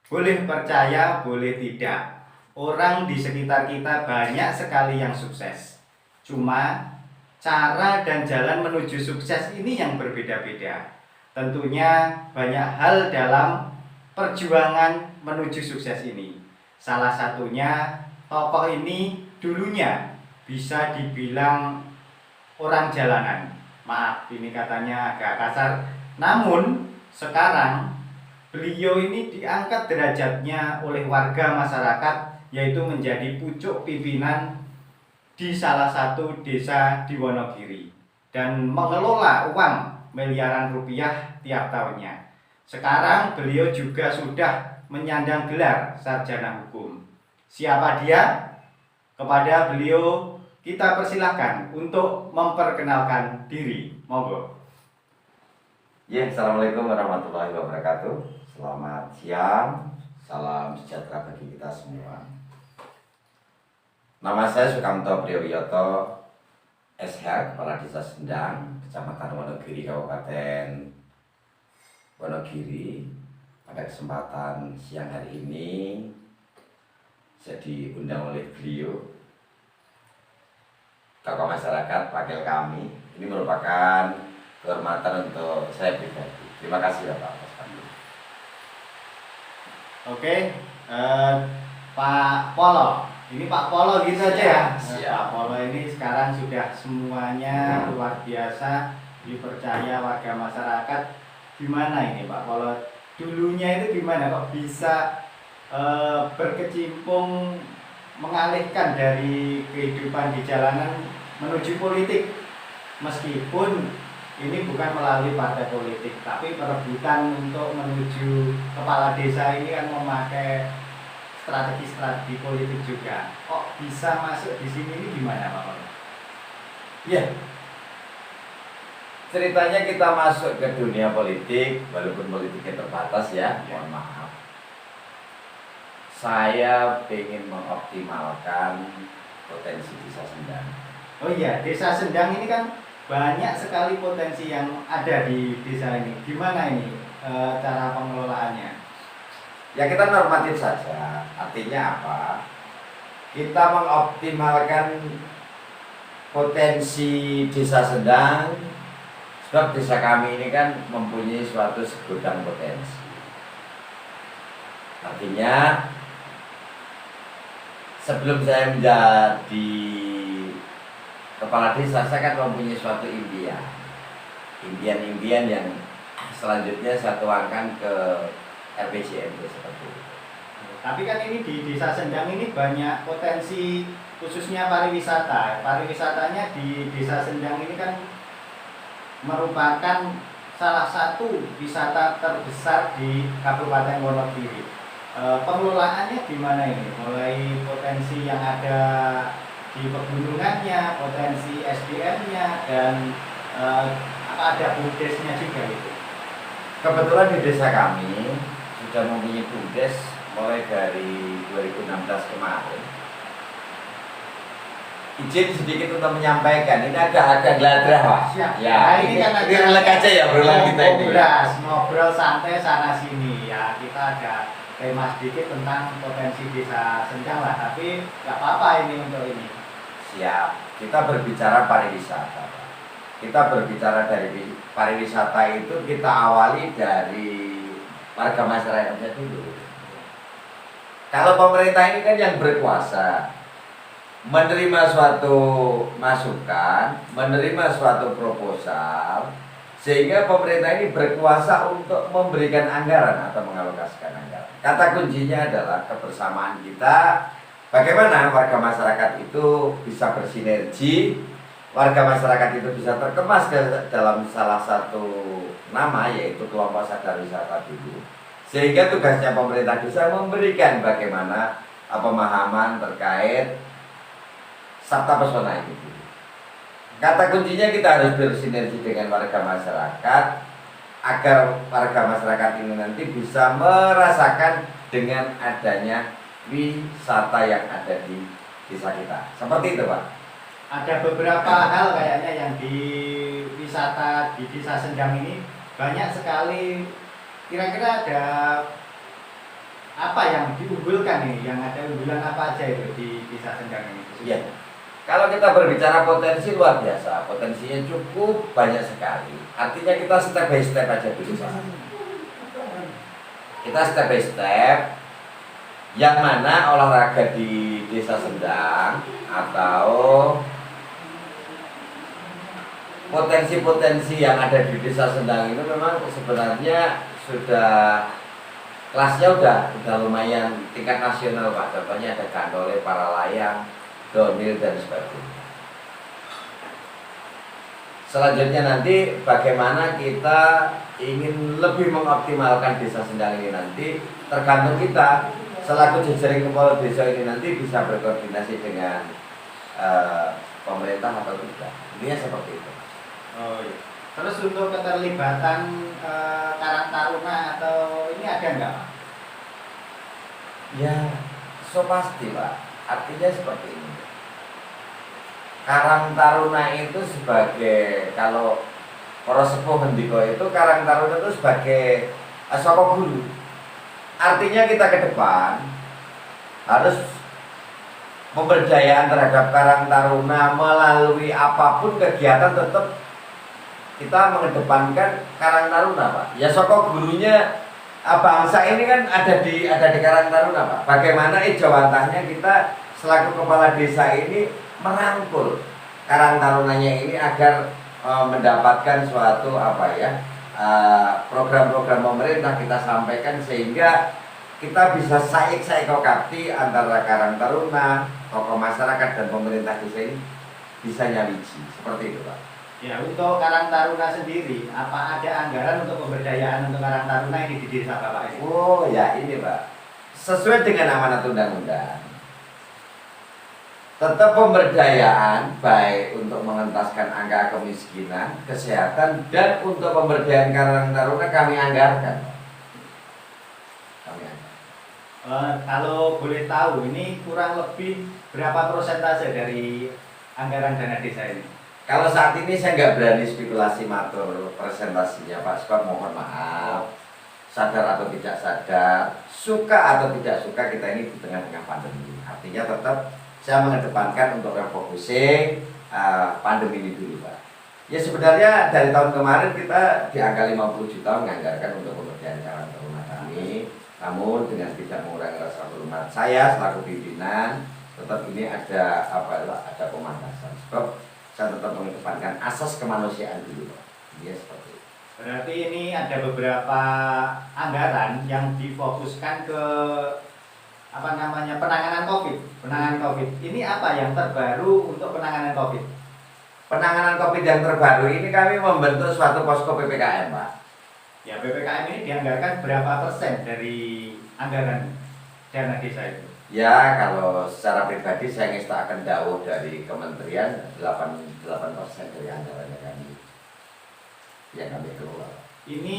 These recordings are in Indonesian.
Boleh percaya, boleh tidak. Orang di sekitar kita banyak sekali yang sukses. Cuma cara dan jalan menuju sukses ini yang berbeda-beda. Tentunya banyak hal dalam perjuangan menuju sukses ini. Salah satunya tokoh ini dulunya bisa dibilang orang jalanan. Maaf, ini katanya agak kasar. Namun sekarang beliau ini diangkat derajatnya oleh warga masyarakat, yaitu menjadi pucuk pimpinan di salah satu desa di Wonogiri dan mengelola uang miliaran rupiah tiap tahunnya. Sekarang beliau juga sudah menyandang gelar sarjana hukum. Siapa dia? Kepada beliau kita persilahkan untuk memperkenalkan diri. Monggo. Ya, Assalamualaikum warahmatullahi wabarakatuh. Selamat siang, salam sejahtera bagi kita semua. Nama saya Sukamto Priyowiyoto, SH, Kepala Desa Sendang, Kecamatan Wonogiri, Kabupaten Wonogiri. Pada kesempatan siang hari ini, saya diundang oleh beliau, tokoh masyarakat, wakil kami. Ini merupakan kehormatan untuk saya pribadi. Terima kasih Bapak atas panggilan. Oke, Pak Polo. Ini Pak Polo gitu aja ya. Siap. Pak Polo ini sekarang sudah semuanya luar biasa dipercaya warga masyarakat. Gimana ini Pak Polo? Dulunya itu gimana kok bisa berkecimpung mengalihkan dari kehidupan di jalanan menuju politik, meskipun ini bukan melalui partai politik, tapi perebutan untuk menuju kepala desa ini kan memakai strategi-strategi politik juga. Kok bisa masuk di sini ini gimana Pak Polo? Ya, ceritanya kita masuk ke dunia politik, walaupun politiknya terbatas ya, mohon maaf. Saya ingin mengoptimalkan potensi desa Sendang. Oh iya, desa Sendang ini kan banyak sekali potensi yang ada di desa ini. Gimana ini cara pengelolaannya? Ya kita normatif saja, artinya apa? Kita mengoptimalkan potensi desa Sendang, sebab desa kami ini kan mempunyai suatu segudang potensi. Artinya sebelum saya menjadi kepala desa, saya kan mempunyai suatu impian yang selanjutnya saya tuangkan ke RPJMD seperti itu. Tapi kan ini di desa Sendang ini banyak potensi, khususnya pariwisata. Pariwisatanya di desa Sendang ini kan merupakan salah satu wisata terbesar di Kabupaten Wonogiri. Pengelolaannya gimana ini? Mulai potensi yang ada di pegunungannya, potensi SDM-nya, dan ada BUMDes-nya juga gitu. Kebetulan di desa kami sudah mempunyai BUMDes mulai dari 2016 kemarin. Izin sedikit untuk menyampaikan, ini agak geladrah Pak. Siap. Ya, Nah, ini kan ini relek aja ya obrolan kita ini. Ngobrol santai sana sini ya, kita ada tema sedikit tentang potensi desa Sendang lah, tapi nggak apa-apa ini untuk ini. Siap, kita berbicara pariwisata Pak. Kita berbicara dari pariwisata itu kita awali dari warga masyarakatnya dulu. Kalau pemerintah ini kan yang berkuasa, menerima suatu masukan, menerima suatu proposal, sehingga pemerintah ini berkuasa untuk memberikan anggaran atau mengalokasikan anggaran. Kata kuncinya adalah kebersamaan kita, bagaimana warga masyarakat itu bisa bersinergi, warga masyarakat itu bisa terkemas dalam salah satu nama, yaitu kelompok sadar wisata dulu. Sehingga tugasnya pemerintah bisa memberikan bagaimana pemahaman terkait sabta pesona itu. Kata kuncinya kita harus bersinergi dengan warga masyarakat agar warga masyarakat ini nanti bisa merasakan dengan adanya wisata yang ada di desa kita. Seperti itu Pak. Ada beberapa hal kayaknya yang di wisata di desa Sendang ini banyak sekali. Kira-kira ada apa yang diunggulkan nih? Yang ada unggulan apa aja itu di Desa Sendang ini? Iya. Kalau kita berbicara potensi luar biasa, potensinya cukup banyak sekali. Artinya kita step by step aja dulu. Kita step by step. Yang mana olahraga di Desa Sendang atau potensi-potensi yang ada di Desa Sendang itu memang sebenarnya sudah kelasnya udah lumayan tingkat nasional Pak. Contohnya ada gandole, para layang, downhill dan sebagainya. Selanjutnya nanti bagaimana kita ingin lebih mengoptimalkan Desa Sendang ini nanti tergantung kita selaku jajaran kepala desa ini nanti bisa berkoordinasi dengan pemerintah atau tidak. Intinya seperti itu. Oh iya. Terus untuk keterlibatan Karang Taruna atau ini ada nggak Pak? Ya, so pasti Pak. Artinya seperti ini. Karang Taruna itu sebagai, kalau para sepuh Hendiko itu Karang Taruna itu sebagai soko guru. Artinya kita ke depan harus pemberdayaan terhadap Karang Taruna melalui apapun kegiatan tetap kita mengedepankan Karang Taruna Pak. Ya soko gurunya bangsa ini kan ada di Karang Taruna Pak. Bagaimana ijawantahnya kita selaku kepala desa ini merangkul Karang Tarunanya ini agar mendapatkan suatu program-program pemerintah kita sampaikan sehingga kita bisa saik kokakti antara Karang Taruna, tokoh masyarakat dan pemerintah desa ini bisa nyawiji seperti itu Pak. Ya, untuk Karang Taruna sendiri, apa ada anggaran untuk pemberdayaan untuk Karang Taruna ini di desa Bapak ini? Oh ya ini Pak, sesuai dengan amanat undang-undang, tetap pemberdayaan baik untuk mengentaskan angka kemiskinan, kesehatan, dan untuk pemberdayaan Karang Taruna kami anggarkan. Kalau boleh tahu, ini kurang lebih berapa persentase dari anggaran dana desa ini? Kalau saat ini saya nggak berani spekulasi matur presentasinya Pak, sebab mohon maaf, sadar atau tidak sadar, suka atau tidak suka kita ini di tengah-tengah pandemi. Artinya tetap saya mengedepankan untuk refocusing pandemi ini dulu Pak. Ya sebenarnya dari tahun kemarin kita di angka 50 juta menganggarkan untuk pemberdayaan Karang Taruna kami. Namun dengan tidak mengurangi rasa hormat saya selaku pimpinan, tetap ini ada pemangkasan. Sebab saya tetap mengedepankan asas kemanusiaan dulu Pak. Dia seperti itu. Berarti ini ada beberapa anggaran yang difokuskan ke penanganan COVID. Ini apa yang terbaru untuk penanganan COVID? Penanganan COVID yang terbaru ini kami membentuk suatu posko PPKM Pak. Ya, PPKM ini dianggarkan berapa persen dari anggaran dana desa itu? Ya, kalau secara pribadi saya akan dawuh dari kementerian 8% dari anggarannya kami yang kami kelola. Ini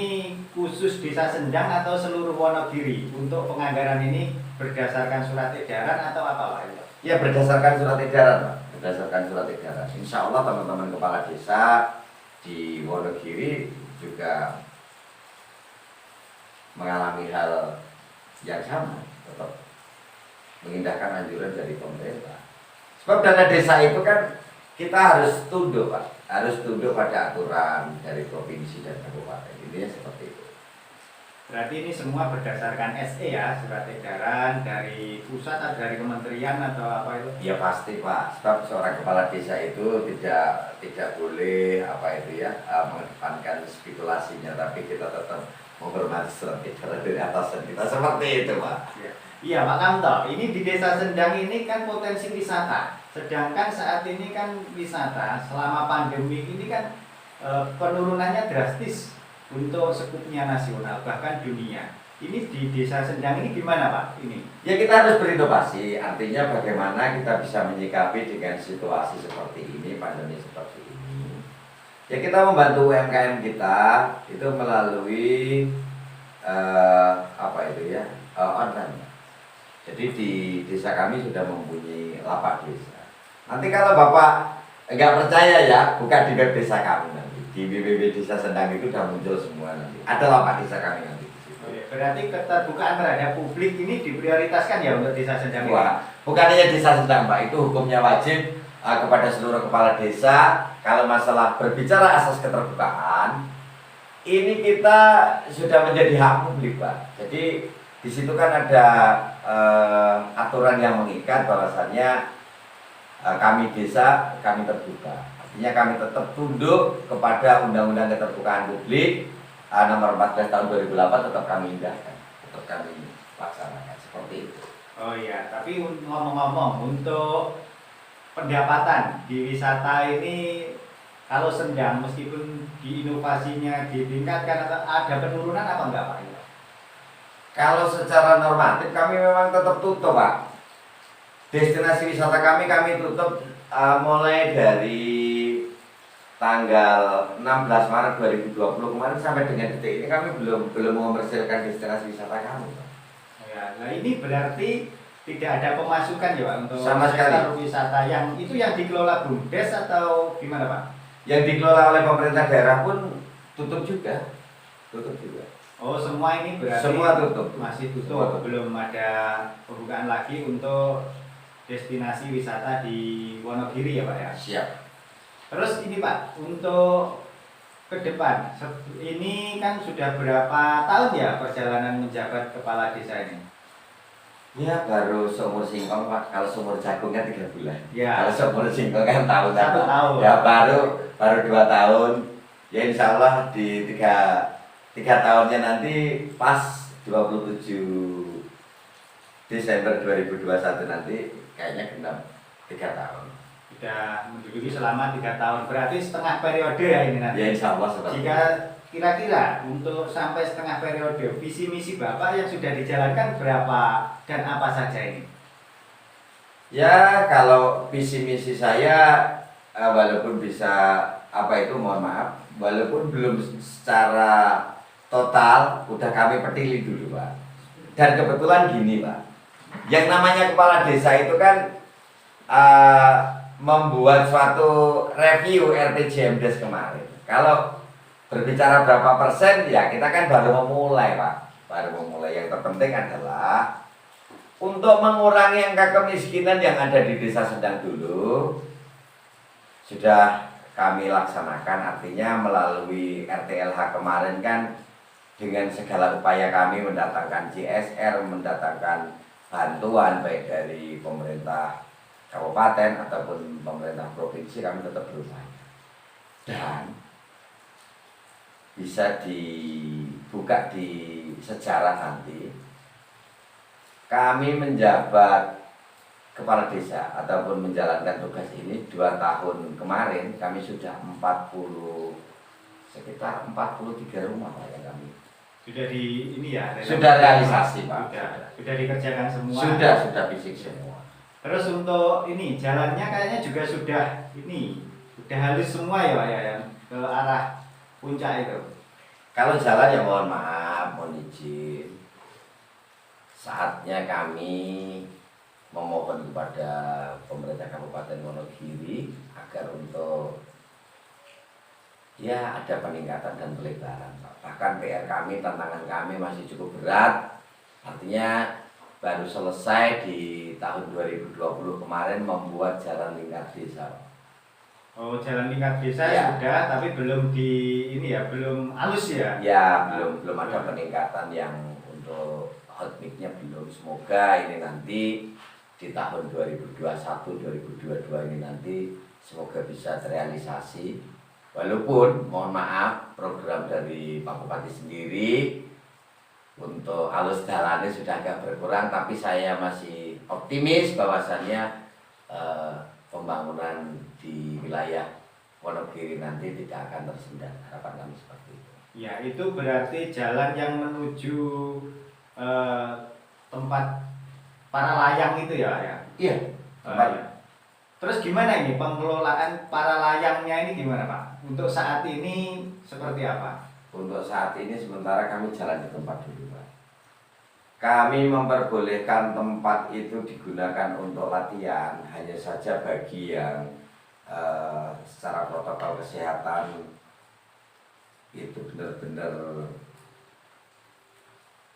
khusus Desa Sendang atau seluruh Wonogiri? Untuk penganggaran ini berdasarkan surat edaran atau apa Pak? Ya, berdasarkan surat edaran Pak. Berdasarkan surat edaran. Insya Allah teman-teman kepala desa di Wonogiri juga mengalami hal yang sama, tetap mengindahkan anjuran dari pemerintah. Sebab dana desa itu kan kita harus tunduk Pak, harus tunduk pada aturan dari provinsi dan kabupaten. Intinya seperti itu. Berarti ini semua berdasarkan SE ya, surat edaran dari pusat atau dari kementerian atau apa itu? Ya pasti Pak, sebab seorang kepala desa itu tidak boleh mengedepankan spekulasinya, tapi kita tetap menghormati surat edaran dari atasan kita seperti itu Pak. Iya Pak Kamto, ini di Desa Sendang ini kan potensi wisata. Sedangkan saat ini kan wisata selama pandemi ini kan penurunannya drastis untuk skupnya nasional bahkan dunia. Ini di Desa Sendang ini gimana Pak? Ini? Ya kita harus berinovasi, artinya bagaimana kita bisa menyikapi dengan situasi seperti ini, pandemi seperti ini. Ya kita membantu UMKM kita itu melalui online. Jadi di desa kami sudah mempunyai lapak desa. Nanti kalau Bapak nggak percaya ya, buka di web desa kami nanti. Di www Desa Sendang itu sudah muncul semua nanti. Ada lapak desa kami nanti di situ. Berarti keterbukaan terhadap publik ini diprioritaskan ya untuk desa Sendang ini? Wah, bukan hanya desa Sendang Pak, itu hukumnya wajib kepada seluruh kepala desa. Kalau masalah berbicara asas keterbukaan, ini kita sudah menjadi hak publik Pak. Jadi di situ kan ada aturan yang mengikat bahwasannya kami desa, kami terbuka. Artinya kami tetap tunduk kepada Undang-Undang Keterbukaan Publik nomor 14 tahun 2008 tetap kami indahkan, tetap kami laksanakan seperti itu. Oh iya, tapi ngomong-ngomong untuk pendapatan di wisata ini, kalau Sendang meskipun di inovasinya ditingkatkan atau ada penurunan apa enggak Pak? Kalau secara normatif kami memang tetap tutup Pak. Destinasi wisata kami tutup mulai dari tanggal 16 Maret 2020 kemarin sampai dengan detik ini kami belum mengomersilkan destinasi wisata kami. Ya, nah ini berarti tidak ada pemasukan ya Pak untuk sama sekali wisata yang itu yang dikelola BUMDes atau gimana Pak? Yang dikelola oleh pemerintah daerah pun tutup juga. Oh semua ini berarti semua tutup. Masih tutup, belum ada pembukaan lagi untuk destinasi wisata di Wonogiri ya Pak ya? Siap. Terus ini Pak, untuk ke depan, ini kan sudah berapa tahun ya perjalanan menjabat kepala desa ini? Ya baru seumur singkong Pak, kalau seumur jagung kan 3 bulan. Ya. Kalau seumur singkong kan tahun. 1 tahun. Ya baru 2 tahun. Ya insya Allah di 3 tahunnya nanti pas 27 Desember 2021 nanti kayaknya genap 3 tahun. Sudah menduduki selama 3 tahun, berarti setengah periode ya ini nanti. Ya insya Allah seperti Jika kira-kira untuk sampai setengah periode, visi misi Bapak yang sudah dijalankan berapa dan apa saja ini? Ya kalau visi misi saya walaupun bisa mohon maaf, walaupun belum secara total udah kami petili dulu Pak. Dan kebetulan gini Pak, yang namanya kepala desa itu kan membuat suatu review RPJMDes kemarin. Kalau berbicara berapa persen ya kita kan baru memulai Pak, Yang terpenting adalah untuk mengurangi angka kemiskinan yang ada di desa Sendang dulu sudah kami laksanakan. Artinya melalui RTLH kemarin kan dengan segala upaya kami mendatangkan CSR, mendatangkan bantuan baik dari pemerintah kabupaten ataupun pemerintah provinsi, kami tetap berupaya. Dan bisa dibuka di sejarah nanti kami menjabat kepala desa ataupun menjalankan tugas ini 2 tahun kemarin kami sudah sekitar 43 rumah Pak yang kami sudah di ini ya? Sudah realisasi Pak. Sudah dikerjakan semua. Sudah fisik semua. Terus untuk ini jalannya kayaknya juga sudah halus semua ya Pak ya, yang ke arah puncak itu. Kalau jalan ya mohon maaf, mohon izin. Saatnya kami memohon kepada pemerintah Kabupaten Wonogiri agar untuk ya ada peningkatan dan pelebaran. Bahkan PR kami, tantangan kami masih cukup berat. Artinya baru selesai di tahun 2020 kemarin membuat jalan lingkar desa. Oh, jalan lingkar desa ya. Sudah, tapi belum belum halus ya? Ya, belum ada peningkatan yang untuk hotmiknya belum. Semoga ini nanti di tahun 2021 2022 ini nanti semoga bisa terrealisasi. Walaupun mohon maaf program dari Pak Bupati sendiri untuk alus jalannya sudah agak berkurang, tapi saya masih optimis bahwasannya pembangunan di wilayah Wonogiri nanti tidak akan tersendat. Harapan kami seperti itu. Ya, itu berarti jalan yang menuju tempat para layang itu ya? Iya. Ya. Terus gimana ini pengelolaan para layangnya ini gimana Pak? Untuk saat ini seperti apa? Untuk saat ini sementara kami jalan di tempat dulu Pak. Kami memperbolehkan tempat itu digunakan untuk latihan hanya saja bagi yang secara protokol kesehatan itu benar-benar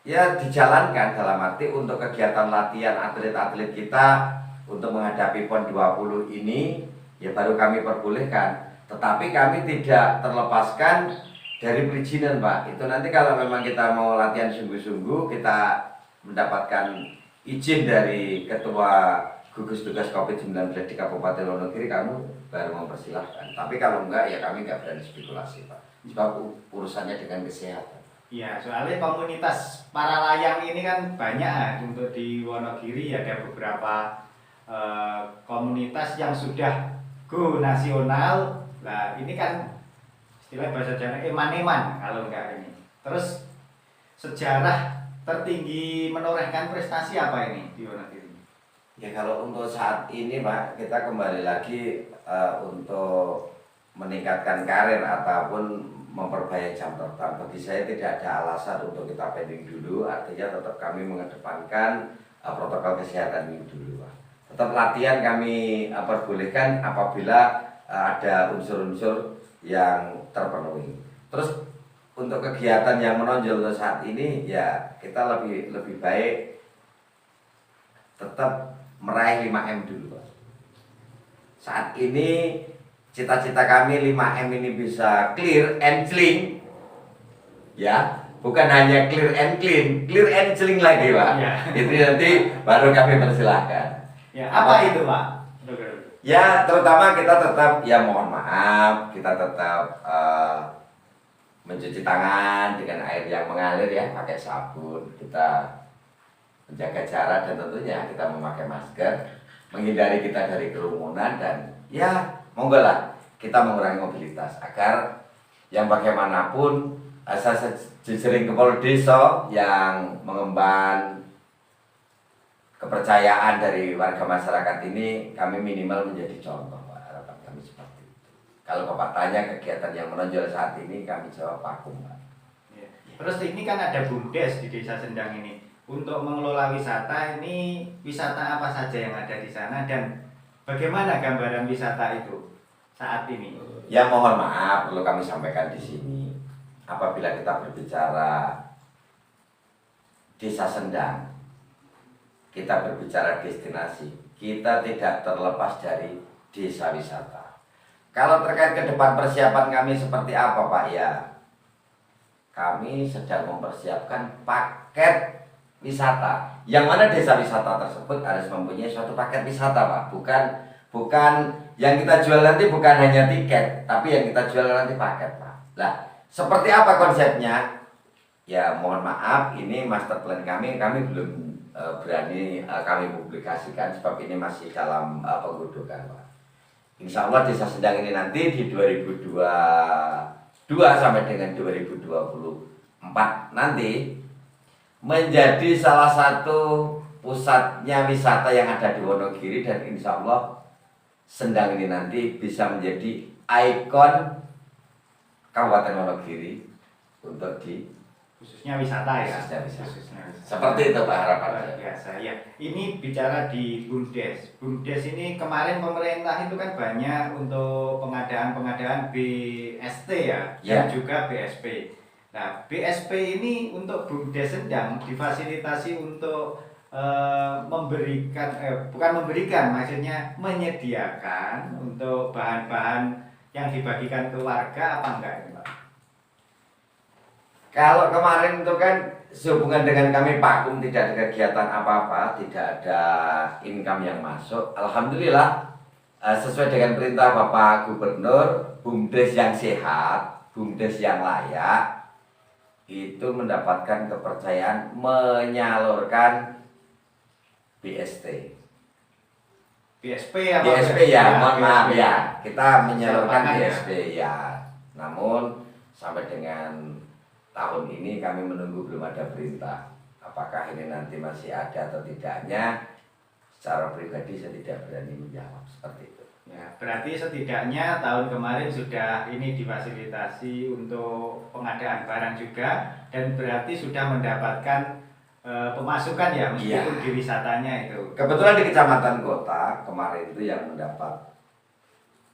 ya dijalankan dalam arti untuk kegiatan latihan atlet-atlet kita untuk menghadapi PON 20 ini ya baru kami perbolehkan. Tetapi kami tidak terlepaskan dari perizinan, Pak. Itu nanti kalau memang kita mau latihan sungguh-sungguh, kita mendapatkan izin dari Ketua Gugus Tugas COVID-19 di Kabupaten Wonogiri, kamu baru mempersilahkan. Tapi kalau enggak, ya kami enggak berani spekulasi, Pak. Sebab urusannya dengan kesehatan. Iya, soalnya komunitas para layang ini kan banyak untuk di Wonogiri ada beberapa komunitas yang sudah go nasional. Nah, ini kan istilah bahasa Jawa eman-eman kalau enggak ini. Terus sejarah tertinggi menorehkan prestasi apa ini di Wonogiri? Ya kalau untuk saat ini Pak, kita kembali lagi untuk meningkatkan karir ataupun memperbanyak jam terbang. Bagi saya tidak ada alasan untuk kita pending dulu, artinya tetap kami mengedepankan protokol kesehatan ini dulu Pak. Tetap latihan kami perbolehkan apabila ada unsur-unsur yang terpenuhi. Terus untuk kegiatan yang menonjol untuk saat ini ya kita lebih baik tetap meraih 5M dulu Pak. Saat ini cita-cita kami 5M ini bisa clear and clean. Ya, bukan hanya clear and clean, clear and clean lagi Pak. Ya. Itu nanti baru kami persilahkan. Ya, apa itu Pak? Ya, terutama kita tetap ya mohon maaf, kita tetap mencuci tangan dengan air yang mengalir ya, pakai sabun. Kita menjaga jarak dan tentunya kita memakai masker, menghindari kita dari kerumunan dan ya monggo lah kita mengurangi mobilitas agar yang bagaimanapun asas jejaring kepala desa yang mengemban kepercayaan dari warga masyarakat ini kami minimal menjadi contoh Pak. Harapan kami seperti itu. Kalau Bapak tanya kegiatan yang menonjol saat ini kami jawab vakum Pak. Ya. Terus ini kan ada BUMDes di Desa Sendang ini. Untuk mengelola wisata ini, wisata apa saja yang ada di sana dan bagaimana gambaran wisata itu saat ini? Ya mohon maaf perlu kami sampaikan di sini. Apabila kita berbicara Desa Sendang, kita berbicara destinasi, kita tidak terlepas dari desa wisata. Kalau terkait ke depan persiapan kami seperti apa Pak? Ya, kami sedang mempersiapkan paket wisata. Yang mana desa wisata tersebut harus mempunyai suatu paket wisata Pak. Bukan yang kita jual nanti bukan hanya tiket, tapi yang kita jual nanti paket Pak. Lah, seperti apa konsepnya? Ya mohon maaf, ini master plan kami belum berani kami publikasikan sebab ini masih dalam penggodokan Pak. Insya Allah Desa Sendang ini nanti di 2022 sampai dengan 2024 nanti menjadi salah satu pusatnya wisata yang ada di Wonogiri dan insya Allah Sendang ini nanti bisa menjadi ikon Kabupaten Wonogiri untuk di Khususnya wisata ya. Khususnya wisata. Khususnya wisata. Seperti itu Pak harapannya. Luar biasa ya. Ini bicara di BUMDes. BUMDes ini kemarin pemerintah itu kan banyak untuk pengadaan BST ya, Ya. dan juga BSP. Nah, BSP ini untuk BUMDes Sendang difasilitasi untuk maksudnya menyediakan untuk bahan-bahan yang dibagikan ke warga apa enggak ini Pak? Kalau kemarin itu kan sehubungan dengan kami vakum, tidak ada kegiatan apa-apa, tidak ada income yang masuk. Alhamdulillah sesuai dengan perintah Bapak Gubernur, BUMDes yang sehat, BUMDes yang layak itu mendapatkan kepercayaan menyalurkan BST. BSP ya Pak? BSP ya, mohon maaf BSP. ya, kita menyalurkan Silakan, ya. BSP ya. Namun sampai dengan tahun ini kami menunggu belum ada perintah. Apakah ini nanti masih ada atau tidaknya? Secara pribadi saya tidak berani menjawab seperti itu. Ya, berarti setidaknya tahun kemarin sudah ini difasilitasi untuk pengadaan barang juga dan berarti sudah mendapatkan pemasukan ya meskipun Iya. di wisatanya itu. Kebetulan di kecamatan kota kemarin itu yang mendapat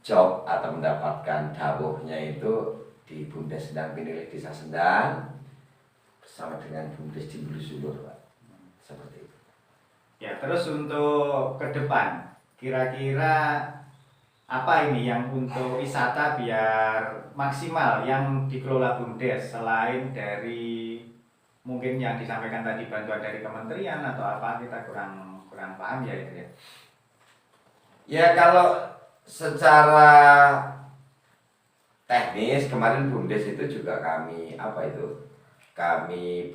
job atau mendapatkan dawuhnya itu di BUMDes Sendang Pinilik Desa Sendang bersama dengan BUMDes di Hulu Sulur Pak. Seperti itu. Ya, terus untuk ke depan, kira-kira apa ini yang untuk wisata biar maksimal yang dikelola BUMDes selain dari mungkin yang disampaikan tadi bantuan dari kementerian atau apa, kita kurang paham ya itu ya. Ya kalau secara teknis kemarin BUMDes itu juga kami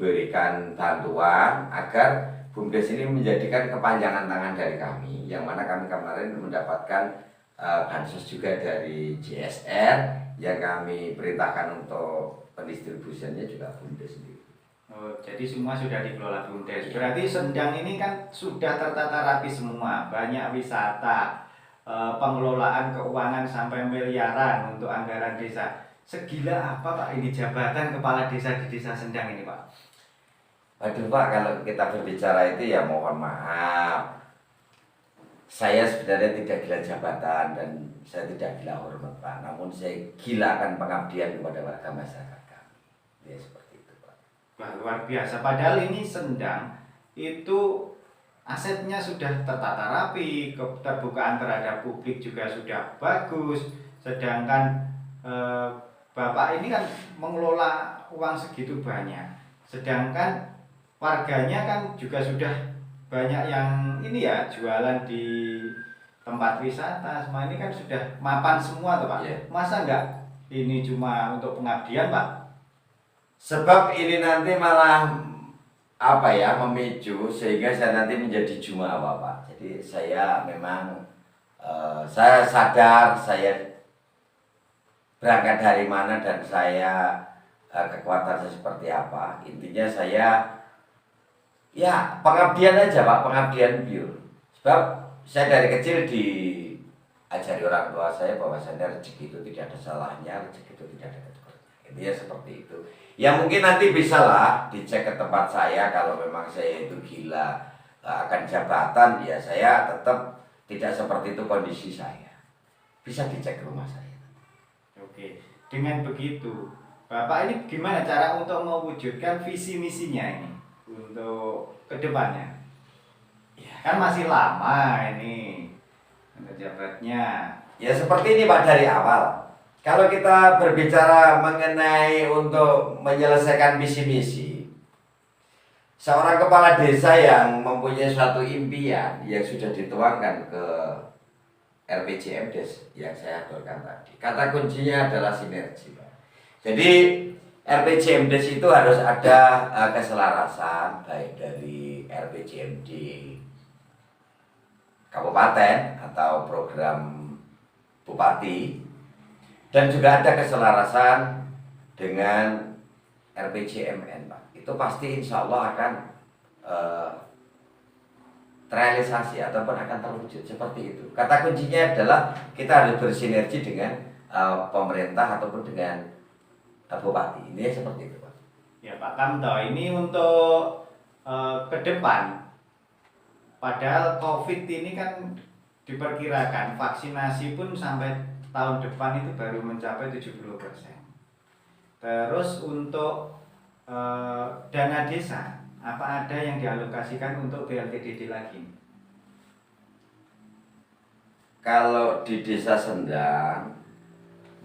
berikan bantuan agar BUMDes ini menjadikan kepanjangan tangan dari kami, yang mana kami kemarin mendapatkan bansos juga dari JSR yang kami perintahkan untuk pendistribusiannya juga BUMDes sendiri. Oh, jadi semua sudah dikelola BUMDes. Berarti Sendang ini kan sudah tertata rapi semua, banyak wisata, pengelolaan keuangan sampai miliaran untuk anggaran desa. Segila apa Pak ini jabatan kepala desa di desa Sendang ini Pak? Waduh Pak, kalau kita berbicara itu ya mohon maaf. Saya sebenarnya tidak gila jabatan dan saya tidak gila hormat Pak. Namun saya gila akan pengabdian kepada warga masyarakat kami. Ya seperti itu Pak. Wah, luar biasa. Padahal ini Sendang itu asetnya sudah tertata rapi, keterbukaan terhadap publik juga sudah bagus. Sedangkan Bapak ini kan mengelola uang segitu banyak. Sedangkan warganya kan juga sudah banyak yang ini ya jualan di tempat wisata. Semua ini kan sudah mapan semua tuh Pak. Yeah. Masa enggak ini cuma untuk pengabdian Pak? Sebab ini nanti malah memicu sehingga saya nanti menjadi jumawa Pak. Jadi saya memang saya sadar saya berangkat dari mana dan saya kekuatan saya seperti apa. Intinya saya ya pengabdian aja Pak, pengabdian pure. Sebab saya dari kecil diajari orang tua saya bahwasanya rezeki itu tidak ada salahnya, rezeki itu tidak ada kecuali. Intinya seperti itu. Ya mungkin nanti bisalah dicek ke tempat saya kalau memang saya itu gila akan jabatan, ya saya tetap tidak seperti itu kondisi saya. Bisa dicek ke rumah saya. Oke, dengan begitu, Bapak ini gimana cara untuk mewujudkan visi misinya ini untuk kedepannya? Ya, kan masih lama ini jabatnya. Ya seperti ini Pak dari awal. Kalau kita berbicara mengenai untuk menyelesaikan visi misi, seorang kepala desa yang mempunyai suatu impian yang sudah dituangkan ke RPJMdes yang saya aturkan tadi. Kata kuncinya adalah sinergi, Pak. Jadi RPJMdes itu harus ada keselarasan baik dari RPJMD kabupaten atau program bupati, dan juga ada keselarasan dengan RPJMN, Pak. Itu pasti insya Allah akan terrealisasi ataupun akan terwujud seperti itu. Kata kuncinya adalah kita harus bersinergi dengan pemerintah ataupun dengan bupati. Ini seperti itu, Pak. Ya Pak Kamto, ini untuk ke depan, padahal COVID ini kan diperkirakan vaksinasi pun sampai tahun depan itu baru mencapai 70%. Terus untuk dana desa, apa ada yang dialokasikan untuk BLTDD lagi? Kalau di desa Sendang,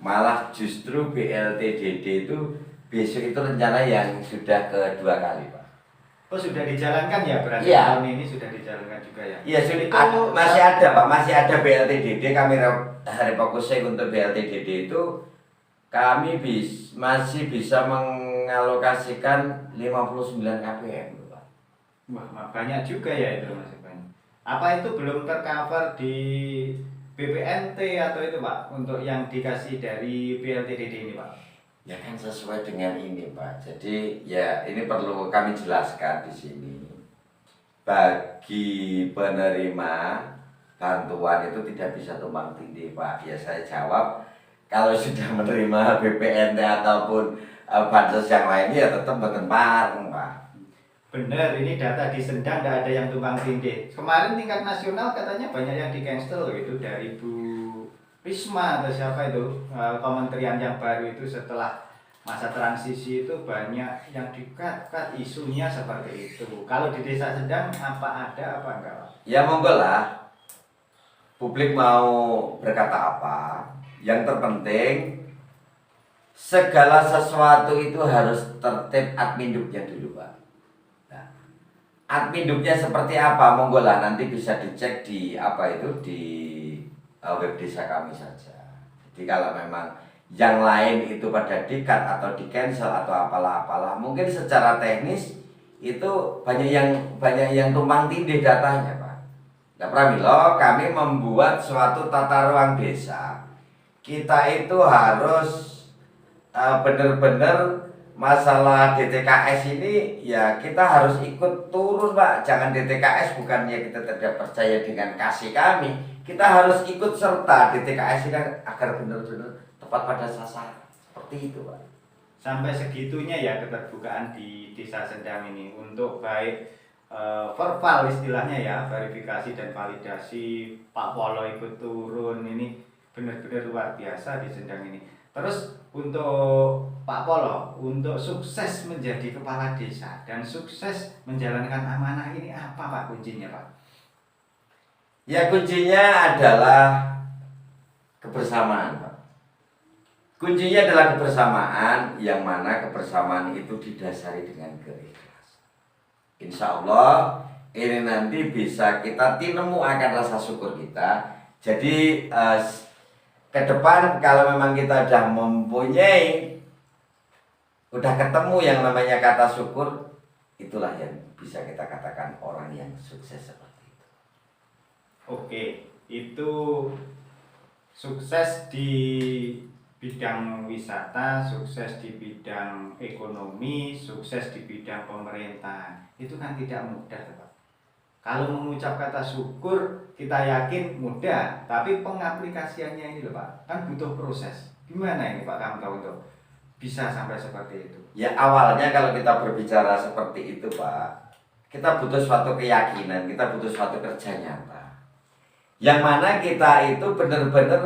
malah justru BLTDD itu besok itu rencana yang sudah kedua kali, Pak. Oh sudah dijalankan ya berarti Ya. tahun ini sudah dijalankan juga ya? Iya, masih ada Pak, masih ada BLTDD. Kami refocusing untuk BLTDD itu kami masih bisa mengalokasikan 59 KPM, Pak. Wah banyak juga ya itu masih banyak. Apa itu belum tercover di BPNT atau itu Pak untuk yang dikasih dari BLTDD ini Pak? Ya kan sesuai dengan ini Pak. Jadi ya ini perlu kami jelaskan di sini. Bagi penerima bantuan itu tidak bisa tumpang tindih Pak. Ya saya jawab, kalau sudah menerima BPNT ataupun bansos yang lainnya ya tetap boten pareng Pak. Bener, ini data di Sendang tidak ada yang tumpang tindih. Kemarin tingkat nasional katanya banyak yang di cancel itu dari Bu Risma atau siapa itu kementerian yang baru itu setelah masa transisi itu banyak yang dikat isunya seperti itu. Kalau di Desa Sendang apa ada apa enggak, Pak? Ya monggo lah, publik mau berkata apa. Yang terpenting segala sesuatu itu harus tertib adminduknya dulu, Pak. Nah, adminduknya seperti apa? Monggo lah, nanti bisa dicek di di web desa kami saja. Jadi kalau memang yang lain itu pada di-cut atau di-cancel atau apalah, mungkin secara teknis itu banyak yang tumpang tindih datanya, Pak. Nah, pramila kami membuat suatu tata ruang desa. Kita itu harus benar-benar masalah DTKS ini ya kita harus ikut turun, Pak. Jangan DTKS bukannya kita tidak percaya dengan kasih kami, kita harus ikut serta DTKS ini agar benar-benar tepat pada sasaran. Seperti itu, Pak. Sampai segitunya ya keterbukaan di Desa Sendang ini untuk baik verbal istilahnya ya, verifikasi dan validasi. Pak Polo ikut turun, ini benar-benar luar biasa di Sendang ini. Terus untuk Pak Polo, untuk sukses menjadi kepala desa dan sukses menjalankan amanah ini apa Pak kuncinya, Pak? Ya kuncinya adalah kebersamaan, Pak. Kuncinya adalah kebersamaan, yang mana kebersamaan itu didasari dengan keikhlasan. Insya Allah ini nanti bisa kita tinemu akan rasa syukur kita. Jadi ke depan kalau memang kita sudah mempunyai, udah ketemu yang namanya kata syukur, itulah yang bisa kita katakan orang yang sukses seperti itu. Oke, itu sukses di bidang wisata, sukses di bidang ekonomi, sukses di bidang pemerintahan. Itu kan tidak mudah, Pak. Kalau mengucap kata syukur, kita yakin mudah, tapi pengaplikasiannya ini loh, Pak, kan butuh proses. Gimana ini Pak Kamto untuk bisa sampai seperti itu? Ya awalnya kalau kita berbicara seperti itu, Pak, kita butuh suatu keyakinan, kita butuh suatu kerja nyata. Yang mana kita itu benar-benar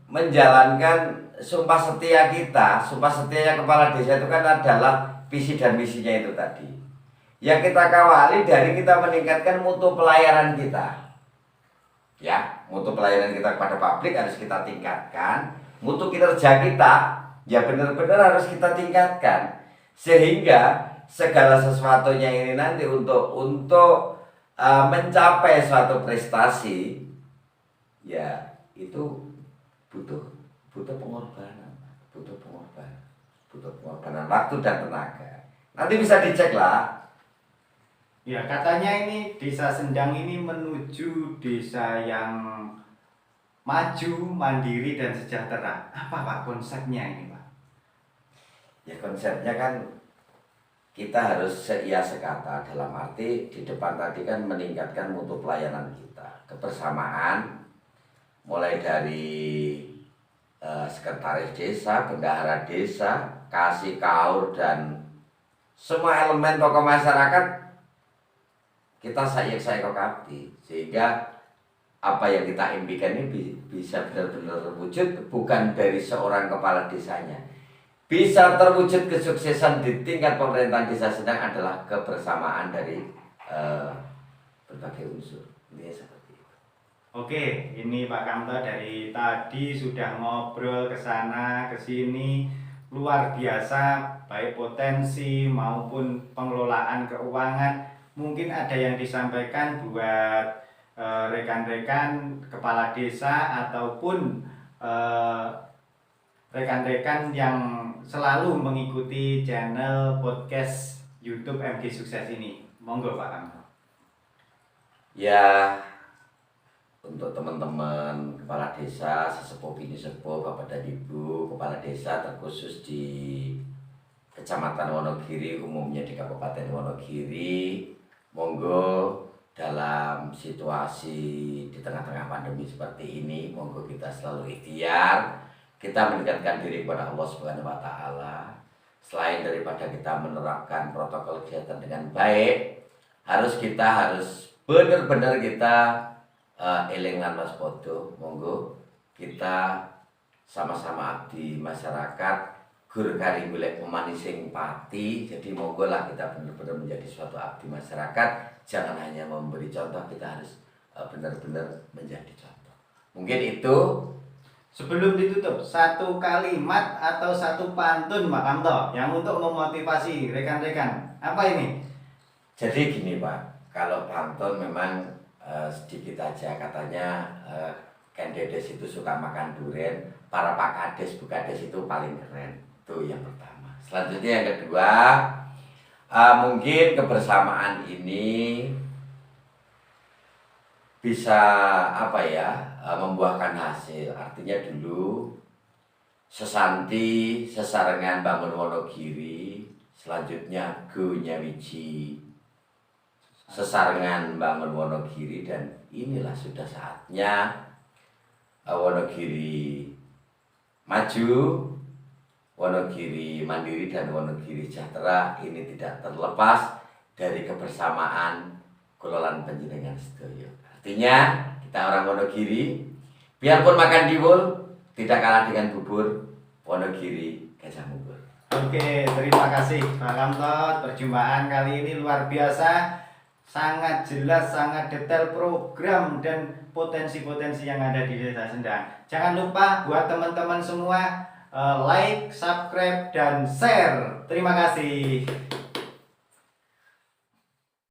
menjalankan sumpah setia kita. Sumpah setia kepala desa itu kan adalah visi dan misinya itu tadi. Yang kita kawali dari kita meningkatkan mutu pelayanan kita. Ya, mutu pelayanan kita kepada publik harus kita tingkatkan. Mutu kinerja kita ya benar-benar harus kita tingkatkan. Sehingga segala sesuatunya ini nanti untuk mencapai suatu prestasi, ya itu butuh pengorbanan, butuh pengorbanan waktu dan tenaga. Nanti bisa dicek lah. Ya katanya ini Desa Sendang ini menuju desa yang maju, mandiri dan sejahtera. Apa Pak konsepnya ini Pak? Ya konsepnya kan kita harus seia sekata, dalam arti di depan tadi kan meningkatkan mutu pelayanan kita, kebersamaan, mulai dari sekretaris desa, bendahara desa, kasih kaur dan semua elemen tokoh masyarakat kita saya kokapti, sehingga apa yang kita impikan ini bisa benar-benar terwujud, bukan dari seorang kepala desanya. Bisa terwujud kesuksesan di tingkat pemerintahan Desa Sendang adalah kebersamaan dari berbagai unsur. Ini seperti itu. Oke, ini Pak Kamto dari tadi sudah ngobrol ke sana ke sini, luar biasa baik potensi maupun pengelolaan keuangan. Mungkin ada yang disampaikan buat rekan-rekan kepala desa ataupun rekan-rekan yang selalu mengikuti channel podcast YouTube MG Sukses ini. Monggo Pak Kamto. Ya, untuk teman-teman kepala desa, sesepuh bini sepuh, bapak dan ibu kepala desa, terkhusus di Kecamatan Wonogiri, umumnya di Kabupaten Wonogiri, monggo dalam situasi di tengah-tengah pandemi seperti ini, monggo kita selalu ikhtiar, kita meningkatkan diri kepada Allah Subhanahu wa taala. Selain daripada kita menerapkan protokol kesehatan dengan baik, harus benar-benar kita eling lan waspada. Monggo kita sama-sama abdi masyarakat, gur kari golek pemanis sing pati. Jadi monggo lah kita benar-benar menjadi suatu abdi masyarakat, jangan hanya memberi contoh, kita harus benar-benar menjadi contoh. Mungkin itu. Sebelum ditutup, satu kalimat atau satu pantun Pak Kamto yang untuk memotivasi rekan-rekan. Apa ini? Jadi gini Pak, kalau pantun memang sedikit aja, katanya Ken Dedes itu suka makan durian, para Pak Kades, Bu Kades itu paling keren. Itu yang pertama. Selanjutnya yang kedua, mungkin kebersamaan ini bisa membuahkan hasil. Artinya dulu Sesanti sesarengan bangun Wonogiri, selanjutnya Gunya Wiji sesarengan bangun Wonogiri, dan inilah sudah saatnya Wonogiri maju, Wonogiri mandiri, dan Wonogiri sejahtera. Ini tidak terlepas dari kebersamaan kulolan panjenengan sedaya. Artinya kita orang Wonogiri, biarpun makan diwul tidak kalah dengan bubur. Wonogiri Gajah Mungkur. Oke, terima kasih Pak Kamto. Perjumpaan kali ini luar biasa, sangat jelas, sangat detail program dan potensi-potensi yang ada di Desa Sendang. Jangan lupa buat teman-teman semua like, subscribe, dan share. Terima kasih.